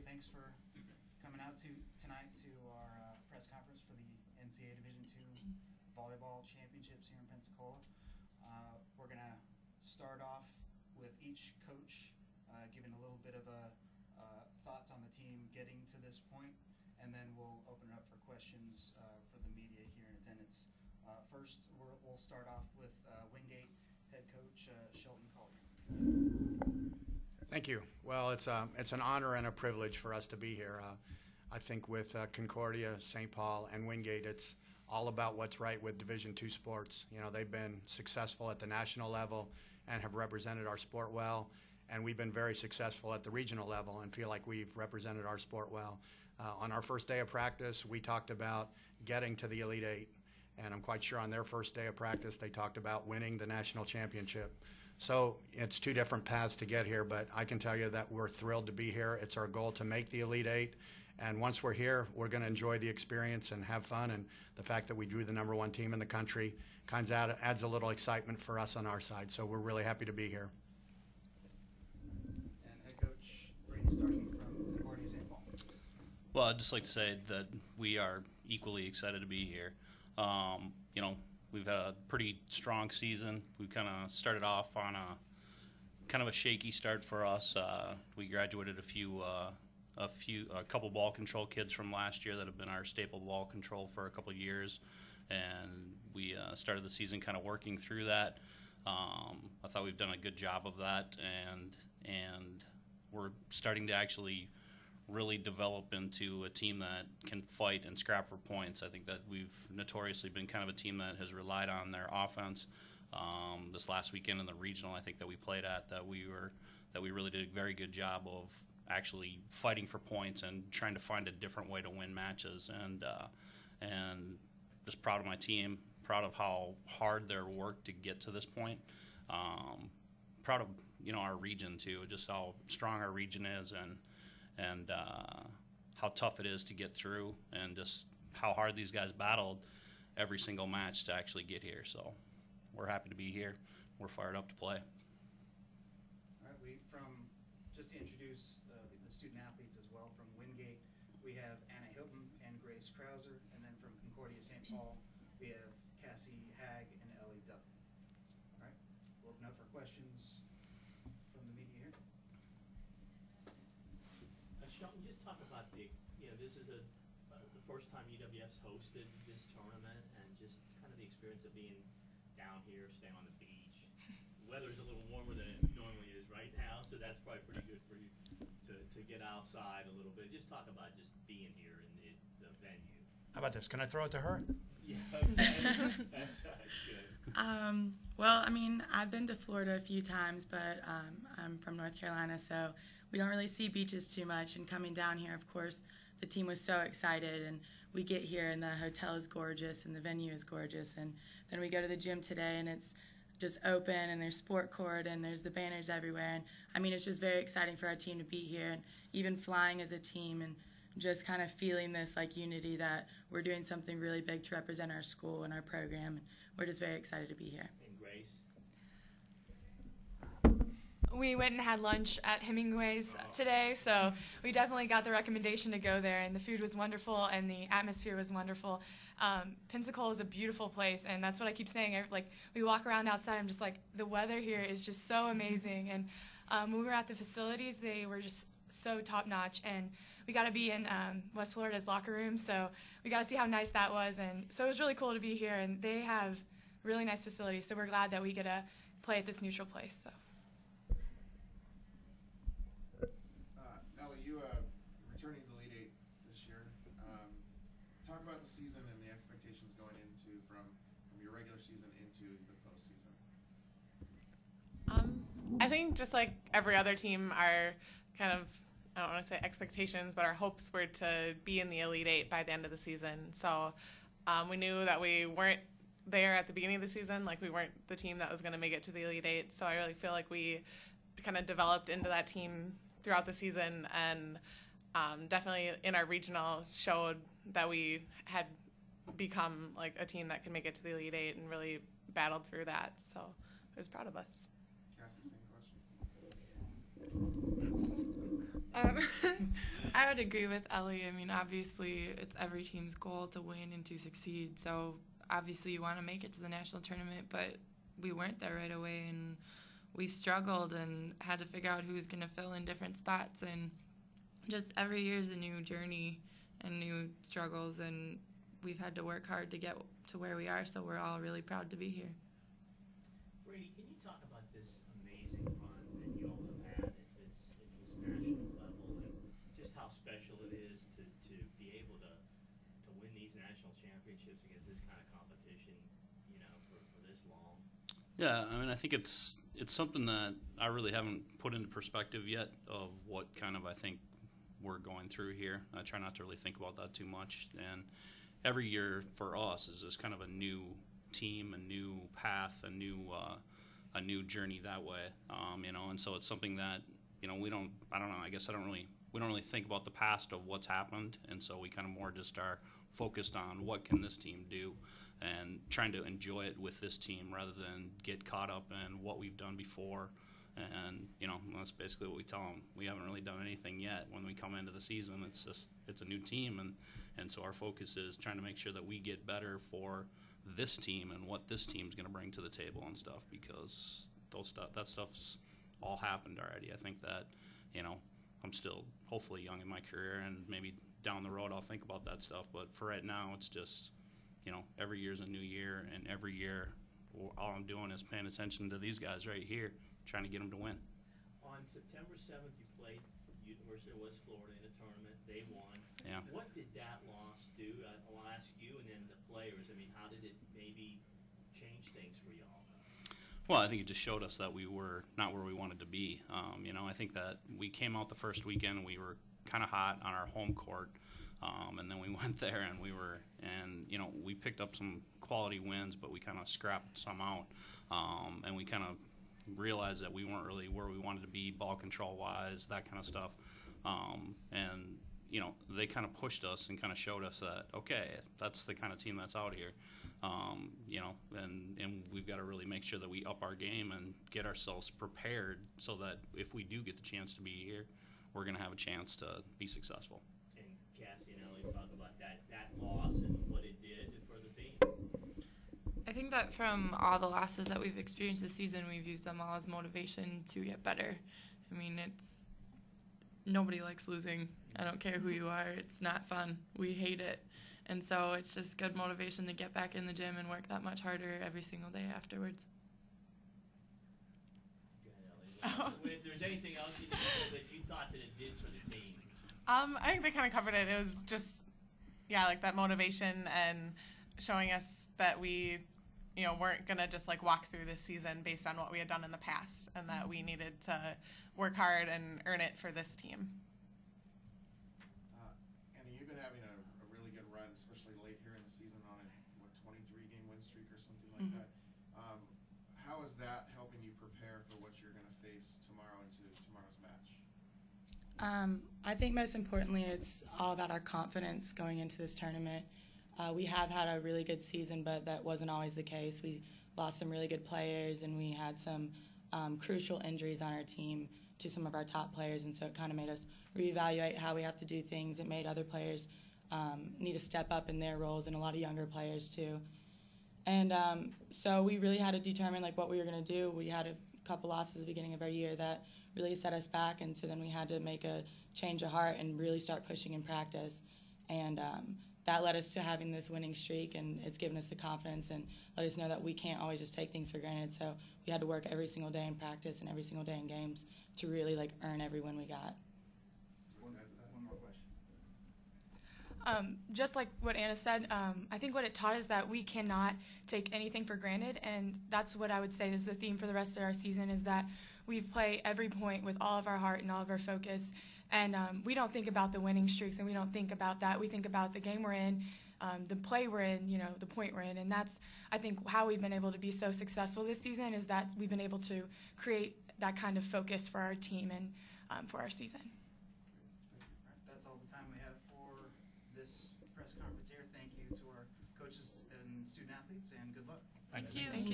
thanks for coming out tonight to our press conference for the NCAA Division II Volleyball Championships here in Pensacola. We're going to start off with each coach giving a little bit of thoughts on the team getting to this point, and then we'll open it up for questions for the media here in attendance. First, we'll start off with Wingate head coach Shelton Calder. Thank you. Well, it's an honor and a privilege for us to be here. I think with Concordia, St. Paul, and Wingate, it's all about what's right with Division II sports. You know, they've been successful at the national level and have represented our sport well, and we've been very successful at the regional level and feel like we've represented our sport well. On our first day of practice, we talked about getting to the Elite Eight, and I'm quite sure on their first day of practice, they talked about winning the national championship. So it's two different paths to get here, but I can tell you that we're thrilled to be here. It's our goal to make the Elite Eight, and once we're here, we're going to enjoy the experience and have fun, and the fact that we drew the #1 team in the country kind of adds a little excitement for us on our side, so we're really happy to be here. And head coach Brady, starting from Concordia-St. Paul. Well, I'd just like to say that we are equally excited to be here. You know, we've had a pretty strong season. We've kind of started off on a shaky start for us. We graduated a couple ball control kids from last year that have been our staple ball control for a couple of years, and we started the season kind of working through that. I thought we've done a good job of that, and we're starting to actually really develop into a team that can fight and scrap for points. I think that we've notoriously been kind of a team that has relied on their offense. This last weekend in the regional, I think that we played at, that we really did a very good job of actually fighting for points and trying to find a different way to win matches. And just proud of my team, proud of how hard they're worked to get to this point. Proud of our region too, just how strong our region is, and how tough it is to get through, and just how hard these guys battled every single match to actually get here. So we're happy to be here. We're fired up to play. All right, just to introduce the student athletes as well, from Wingate, we have Anna Hilton and Grace Krauser, and then from Concordia-St. Paul, we have Cassie Hagg and Ellie Duffy. All right, we'll open up for questions from the media here. Shelton, just talk about this is the first time UWF's hosted this tournament, and just kind of the experience of being down here, staying on the beach. The weather's a little warmer than it normally is right now, so that's probably pretty good for you to get outside a little bit. Just talk about just being here in the venue. How about this? Can I throw it to her? Yeah, okay. That's good. Well, I mean, I've been to Florida a few times, but I'm from North Carolina, so we don't really see beaches too much. And coming down here, of course, the team was so excited, and we get here and the hotel is gorgeous and the venue is gorgeous, and then we go to the gym today and it's just open, and there's sport court and there's the banners everywhere, and I mean, it's just very exciting for our team to be here, and even flying as a team and just kind of feeling this unity that we're doing something really big to represent our school and our program, and we're just very excited to be here. And Grace? We went and had lunch at Hemingway's today, so we definitely got the recommendation to go there, and the food was wonderful and the atmosphere was wonderful. Pensacola is a beautiful place, and that's what I keep saying. We walk around outside, I'm just like, the weather here is just so amazing, and when we were at the facilities, they were just so top-notch, and we got to be in West Florida's locker room, so we got to see how nice that was, and so it was really cool to be here, and they have really nice facilities, so we're glad that we get to play at this neutral place. So. Ellie, you returning to the Elite Eight this year. Talk about the season and the expectations going into from your regular season into the postseason. I think just like every other team, our kind of, I don't want to say expectations, but our hopes were to be in the Elite Eight by the end of the season. So we knew that we weren't there at the beginning of the season, we weren't the team that was going to make it to the Elite Eight. So I really feel like we kind of developed into that team throughout the season, and definitely in our regional showed that we had become a team that can make it to the Elite Eight, and really battled through that. So I was proud of us. Cassie, same question. I would agree with Ellie. I mean, obviously, it's every team's goal to win and to succeed. So obviously, you want to make it to the national tournament, but we weren't there right away, and we struggled and had to figure out who was going to fill in different spots. And just every year is a new journey and new struggles, and we've had to work hard to get to where we are. So we're all really proud to be here. Brady, can you talk about this amazing run that you all have had at this national level, and just how special it is to be able to win these national championships against this kind of competition, for this long? Yeah, I mean, I think it's something that I really haven't put into perspective yet of what kind of I think we're going through here. I try not to really think about that too much, and every year for us is just kind of a new team, a new path, a new journey that way, and so it's something that we don't really think about the past of what's happened, and so we kind of more just are focused on what can this team do and trying to enjoy it with this team rather than get caught up in what we've done before. And that's basically what we tell them. We haven't really done anything yet. When we come into the season, it's a new team, and so our focus is trying to make sure that we get better for this team and what this team's going to bring to the table and stuff, because that stuff's all happened already. I think that I'm still hopefully young in my career, and maybe down the road I'll think about that stuff. But for right now, it's just every year's a new year, and every year all I'm doing is paying attention to these guys right here, trying to get them to win. On September 7th, you played University of West Florida in a tournament. They won. Yeah. What did that loss do? I'll ask you, and then the players. I mean, how did it maybe change things for y'all? Well, I think it just showed us that we were not where we wanted to be. I think that we came out the first weekend, we were kind of hot on our home court, and then we went there and we picked up some quality wins, but we kind of scrapped some out, and we kind of realized that we weren't really where we wanted to be ball control wise, that kind of stuff, and they kind of pushed us and kind of showed us that, okay, that's the kind of team that's out here, and we've got to really make sure that we up our game and get ourselves prepared so that if we do get the chance to be here, we're going to have a chance to be successful. And Cassie and Ellie talk about that loss and what it did for the team. I think that from all the losses that we've experienced this season, we've used them all as motivation to get better. I mean, nobody likes losing. I don't care who you are. It's not fun. We hate it. And so it's just good motivation to get back in the gym and work that much harder every single day afterwards. Go ahead, Ellie. If there's anything else that you thought that it did for the team. I think they kind of covered it. It was just, like that motivation and showing us that we, weren't going to just walk through this season based on what we had done in the past, and that we needed to work hard and earn it for this team. Annie, you've been having a really good run, especially late here in the season on a 23-game win streak or something like that. How is that helping you prepare for what you're going to face tomorrow into tomorrow's match? I think most importantly, it's all about our confidence going into this tournament. We have had a really good season, but that wasn't always the case. We lost some really good players, and we had some crucial injuries on our team to some of our top players, and so it kind of made us reevaluate how we have to do things. It made other players need to step up in their roles, and a lot of younger players too. And so we really had to determine what we were going to do. We had a couple losses at the beginning of our year that really set us back, and so then we had to make a change of heart and really start pushing in practice. And that led us to having this winning streak, and it's given us the confidence and let us know that we can't always just take things for granted. So we had to work every single day in practice and every single day in games to really earn every win we got. One more question. Just like what Anna said, I think what it taught is that we cannot take anything for granted, and that's what I would say is the theme for the rest of our season, is that we play every point with all of our heart and all of our focus, and we don't think about the winning streaks, and we don't think about that. We think about the game we're in, the play we're in, the point we're in, and that's, I think, how we've been able to be so successful this season, is that we've been able to create that kind of focus for our team and for our season. That's all the time we have for this press conference here. Thank you to our coaches and student athletes, and good luck. Thank you.